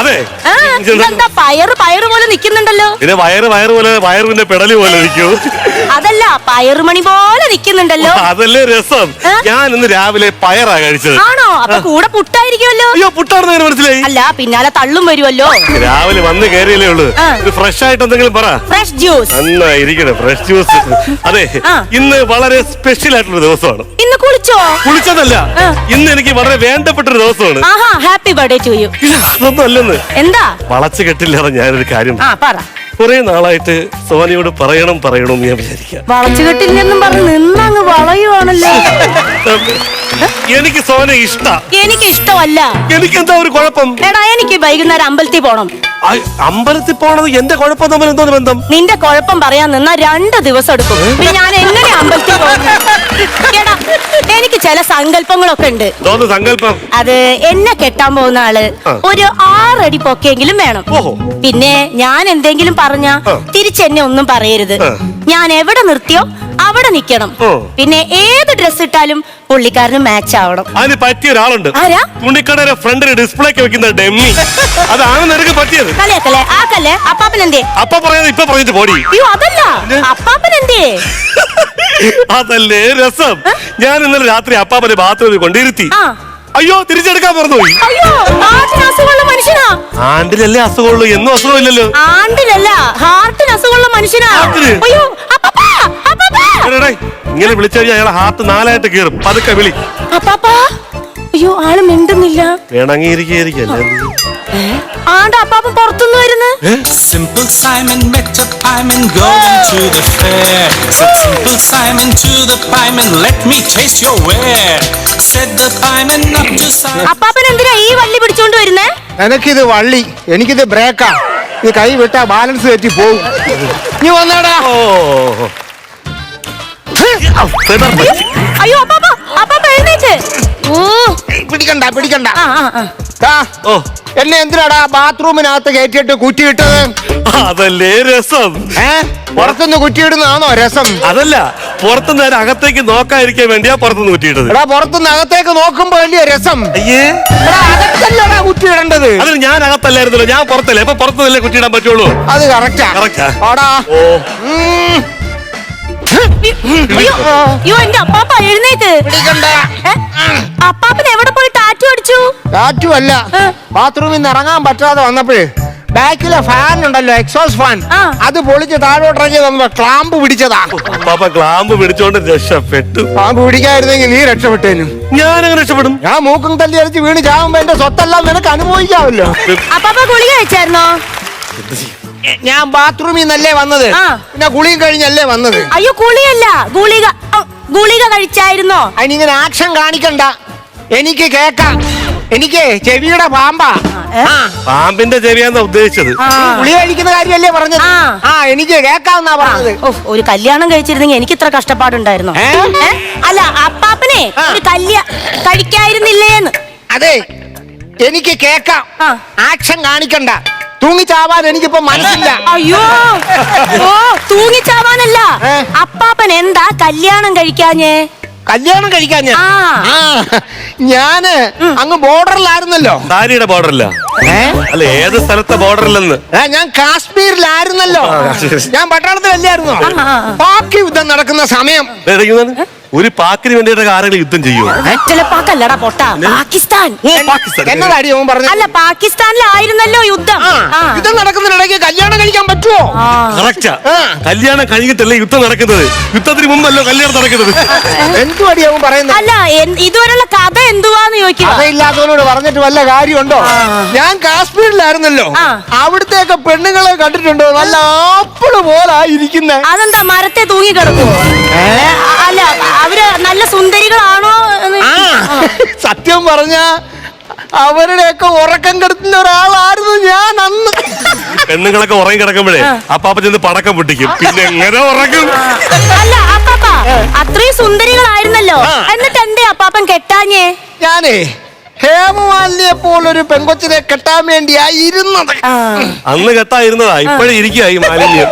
അതെ ഇതെന്താ പയറ് പോലെ നിക്കുന്നുണ്ടല്ലോ? പിന്നെ വയറ് പോലെ വയറിന്റെ പെടലി പോലെ നിൽക്കൂ. അതല്ല പയറുമണി പോലെ നിക്കുന്നുണ്ടല്ലോ. അതല്ലേ രസം. ഞാൻ ഇന്ന് രാവിലെ പയറാ കഴിച്ചത്. ആണോ? അപ്പൊ കൂടെ പുട്ടായിരിക്കുമല്ലോ. അയ്യോ, പുട്ടാണെന്ന് മനസ്സിലായി. അല്ല പിന്നാലെ തള്ളും വരുമല്ലോ. രാവിലെ വന്ന് കയറിയല്ലേ ഉള്ളു. ഫ്രഷ് ആയിട്ട് എന്തെങ്കിലും പറ. Fresh juice. നന്നായിരിക്കണം ഫ്രഷ് ജ്യൂസ്. അതെ, ഇന്ന് വളരെ സ്പെഷ്യൽ ആയിട്ടുള്ള ദിവസമാണ്. ഇന്ന് കുളിച്ചോ? കുളിച്ചതല്ല, ഇന്ന് എനിക്ക് വളരെ വേണ്ടപ്പെട്ടൊരു ദിവസമാണ്. Happy birthday to you. അതൊന്നും അല്ലെന്ന്. എന്താ? വളച്ചു കെട്ടില്ലാതെ ഞാനൊരു കാര്യം പറ. കുറെ നാളായിട്ട് സോനിയോട് പറയണം ഞാൻ വിചാരിക്കാം. വളച്ചുകെട്ടില്ലെന്നും പറഞ്ഞ് നിന്നങ്ങ് വളയുവാണല്ലോ. എനിക്ക് സോന ഇഷ്ട. എനിക്ക് ഇഷ്ടമല്ല. എനിക്ക് എന്താ ഒരു കുഴപ്പം? എടാ, എനിക്ക് വൈകുന്നേരം അമ്പലത്തിൽ പോണം. അമ്പലത്തിൽ പോണത് എന്റെ കുഴപ്പം തമ്മിൽ എന്തോ ബന്ധം? നിന്റെ കുഴപ്പം പറയാൻ നിന്നാ 2 ദിവസം എടുക്കും. ഞാൻ എങ്ങനെ അമ്പലത്തിൽ പോകും? എടാ, എനിക്ക് ചില സങ്കല്പങ്ങളൊക്കെ ഉണ്ട്. സങ്കല്പം? അത് എന്നെ കെട്ടാൻ പോകുന്ന ആള് ഒരു 6 അടി പൊക്കെങ്കിലും വേണം. പിന്നെ ഞാൻ എന്തെങ്കിലും പറഞ്ഞാ തിരിച്ചെന്നെ ഒന്നും പറയരുത്. ഞാൻ എവിടെ നിർത്തിയോ അവിടെ നിക്കണം. പിന്നെ ഏത് ഡ്രസ് ഇട്ടാലും പുള്ളിക്കാരന് മാച്ച് ആവണം. അതിന് പറ്റിയ ഒരാളുണ്ട്. ആരാ? തുണിക്കടയുടെ ഫ്രണ്ടിൽ ഡിസ്പ്ലേക്ക് വെക്കുന്ന ഡെമ്മി. അതാണ് നിനക്ക് പറ്റിയത്. ആക്കല്ലേ. അപ്പാപ്പൻ എന്തേ? അപ്പ പറയാതെ ഇപ്പൊ പറഞ്ഞിട്ട് പോടി. അയ്യോ, അതല്ല. അപ്പാപ്പൻ എന്തേ? അതല്ലേ രസം. ഞാൻ ഇന്നലെ രാത്രി അപ്പാപ്പനെ ബാത്റൂമിൽ കൊണ്ടിരുത്തി. അയ്യോ, തിരിച്ചെടുക്കാൻ മറന്നുപോയി. അയ്യോ, അസുഖമുള്ള മനുഷ്യനാ. ആണ്ടിലല്ലേ അസുഖമുള്ളൂ, എന്നും അസുഖമില്ലല്ലോ. ആണ്ടിലല്ല, ഹാർട്ടിന് അസുഖമുള്ള മനുഷ്യനാ. അയ്യോ, ഇങ്ങനെ വിളിച്ചു കഴിഞ്ഞാൽ അയാളെ ഹാർട്ട് 4ആയിട്ട് കീറും. പതുക്കെ വിളി. അയ്യോ, ആള് മിണ്ടുന്നില്ല. വേണമെങ്കിരിക്കല്ലേ. അപ്പാപ്പൻ പുറത്തുനിന്ന് വരുന്നു. Simple Simon met a pieman going to the fair. Said Simple Simon to the pieman, let me taste your ware. Said the pieman up to Simon. അപ്പാപ്പൻ എന്തിനാ ഈ വള്ളി പിടിച്ചോണ്ട് വരുന്നേ? എനിക്കിത് വള്ളി, എനിക്കിത് ബ്രേക്കാ. ഈ കൈ വിട്ടാ ബാലൻസ് തെറ്റി പോവും. നീ വന്നാടാ. അയ്യോ, അപ്പാപ്പ എഴുന്നേറ്റ്. പിടിക്കണ്ട. എന്നെ എന്തിനാടാ ബാത്റൂമിനകത്ത് കയറ്റിയിട്ട് കുറ്റിയിട്ടത്? അതല്ലേ രസം. പുറത്തുനിന്ന് കുറ്റിയിടുന്നതാണോ രസം? അതല്ല, പുറത്തുനിന്ന് അകത്തേക്ക് നോക്കാതിരിക്കാൻ വേണ്ടിയാ പുറത്തുനിന്ന് കുറ്റിയിട്ടത്. എടാ, പുറത്തുനിന്ന് അകത്തേക്ക് നോക്കുമ്പോ വേണ്ടിയ രസം. അകത്തല്ലടാ കുറ്റിയിടേണ്ടത്. അതിന് ഞാൻ അകത്തല്ലായിരുന്നല്ലോ, ഞാൻ പുറത്തല്ലേ. അപ്പൊ പുറത്തുനിന്നല്ലേ കുറ്റിയിടാൻ പറ്റുള്ളൂ. അത് കറക്റ്റാ. അയ്യോ, എന്റെ അപ്പാപ്പ എഴുന്നേറ്റ്. അപ്പാപ്പൻ എവിടെ പോയി ടാറ്റു അടിച്ചു? ടാറ്റു അല്ല, ബാത്റൂമിൽ നിന്ന് ഇറങ്ങാൻ പറ്റാതെ വന്നപ്പോഴേ ബാക്കിലെ ഫാൻ ഉണ്ടല്ലോ, എക്സോസ് ഫാൻ, അത് പൊളിച്ച് താഴോട്ടിറങ്ങി വന്നപ്പോ ക്ലാമ്പ് പിടിച്ചതാ. ക്ലാമ്പ് പിടിച്ചോണ്ട് രക്ഷപ്പെട്ടു. ക്ലാമ്പ് പിടിക്കായിരുന്നെങ്കിൽ നീ രക്ഷപ്പെട്ടേനും. ഞാനങ്ങനെ രക്ഷപ്പെടും. ഞാൻ മൂക്കും തല്ലി അടിച്ച് വീണ് ചാവുമ്പോ എന്റെ സ്വത്തെല്ലാം നിനക്ക് അനുഭവിക്കാമല്ലോ. അപ്പാപ്പ ഗുളിക കഴിച്ചായിരുന്നോ? ഞാൻ ബാത്റൂമിൽ നിന്നല്ലേ വന്നത്, പിന്നെ കുളിയും കഴിഞ്ഞല്ലേ വന്നത്. അയ്യോ, കുളിയല്ല, ഗുളിക കഴിച്ചായിരുന്നോ? അതിനിങ്ങനെ ആക്ഷൻ കാണിക്കണ്ട, എനിക്ക് കേക്കാം. എനിക്ക് ചെവിയുടെ പാമ്പാ. പാമ്പിന്റെ ചെവിയാന്നാ ഉദ്ദേശിച്ചത്. ഗുളി കഴിക്കുന്ന കാര്യമല്ലേ പറഞ്ഞത്? എനിക്ക് കേക്കാന്നാ പറഞ്ഞത്. ഒരു കല്യാണം കഴിച്ചിരുന്നെങ്കിൽ എനിക്ക് ഇത്ര കഷ്ടപ്പാടുണ്ടായിരുന്നു. അല്ല, അപ്പാപ്പനെ ഒരു കഴിക്കായിരുന്നില്ലേന്ന്. അതെ, എനിക്ക് കേക്കാം. ആക്ഷൻ കാണിക്കണ്ട. തൂങ്ങിച്ചാവാൻ എനിക്കിപ്പോ മനസ്സില്ല. അയ്യോ, തൂങ്ങിച്ചാവാനല്ല. അപ്പാപ്പൻ എന്താ കല്യാണം കഴിക്കാഞ്ഞേ? കല്യാണം കഴിക്കാൻ ഞാന് അങ്ങ് ബോർഡറിലായിരുന്നല്ലോ. സാരിയുടെ ബോർഡറില്ല, അല്ല ഏത് സ്ഥലത്തെ ബോർഡറിലെന്ന്. ഞാൻ കാശ്മീരിലായിരുന്നല്ലോ. ഞാൻ പട്ടാളത്തിലല്ലായിരുന്നോ? പാക് യുദ്ധം നടക്കുന്ന സമയം. ഒരു പാക്കിന് വേണ്ടിയിട്ട് ആരെങ്കിലും യുദ്ധം ചെയ്യുമോ? പാക്കല്ലടാ പൊട്ട, പാകിസ്ഥാൻ. എന്നതാടി അവൻ പറഞ്ഞു? അല്ല, പാകിസ്ഥാനിലായിരുന്നല്ലോ യുദ്ധം. യുദ്ധം നടക്കുന്നതിനിടയ്ക്ക് കല്യാണം കഴിക്കാൻ പറ്റുമോ? കറക്റ്റാ, കല്യാണം കഴിഞ്ഞിട്ടല്ലേ യുദ്ധം നടക്കുന്നത്. യുദ്ധത്തിന് മുമ്പല്ലോ കല്യാണം നടക്കുന്നത്. എന്തുവാടി അവൻ പറയുന്നത്? അല്ല, ഇതുവരെയുള്ള കഥ എന്തുവാന്ന് ചോദിക്കുക. കഥയില്ലാത്തവനോട് പറഞ്ഞിട്ട് വല്ല കാര്യമുണ്ടോ? ഞാൻ കാശ്മീരിലായിരുന്നല്ലോ. അവിടത്തെയൊക്കെ പെണ്ണുങ്ങളെ കണ്ടിട്ടുണ്ടോ? നല്ല ആപ്പിള് പോലായിരിക്കുന്നേ. അതെന്താ, മരത്തെ തൂങ്ങി കിടക്കുവോ? അല്ല, അവര് നല്ല സുന്ദരികളാണോ? സത്യം പറഞ്ഞ അവരുടെയൊക്കെ ഉറക്കം കെടുത്തുന്ന ഒരാളായിരുന്നു ഞാൻ അന്ന്. പെണ്ണുങ്ങളൊക്കെ ഉറങ്ങി കിടക്കുമ്പോഴേ അപ്പാപ്പ ചെന്ന് പടക്കം പൊട്ടിക്കും. പിന്നെ എങ്ങനെ ഉറങ്ങും? അല്ല അപ്പാപ്പ, അത്രയും സുന്ദരികളായിരുന്നല്ലോ, എന്നിട്ട് എന്തേ അപ്പാപ്പൻ കെട്ടാഞ്ഞേ? ഞാനേ ഹേമമാലിനിയെ പോലൊരു പെങ്കൊച്ചിനെ കെട്ടാൻ വേണ്ടിയായിരുന്നത്. അന്ന് കെട്ടായിരുന്നതാ, ഇപ്പോഴേ ഇരിക്കുക ഈ മാലിന്യം.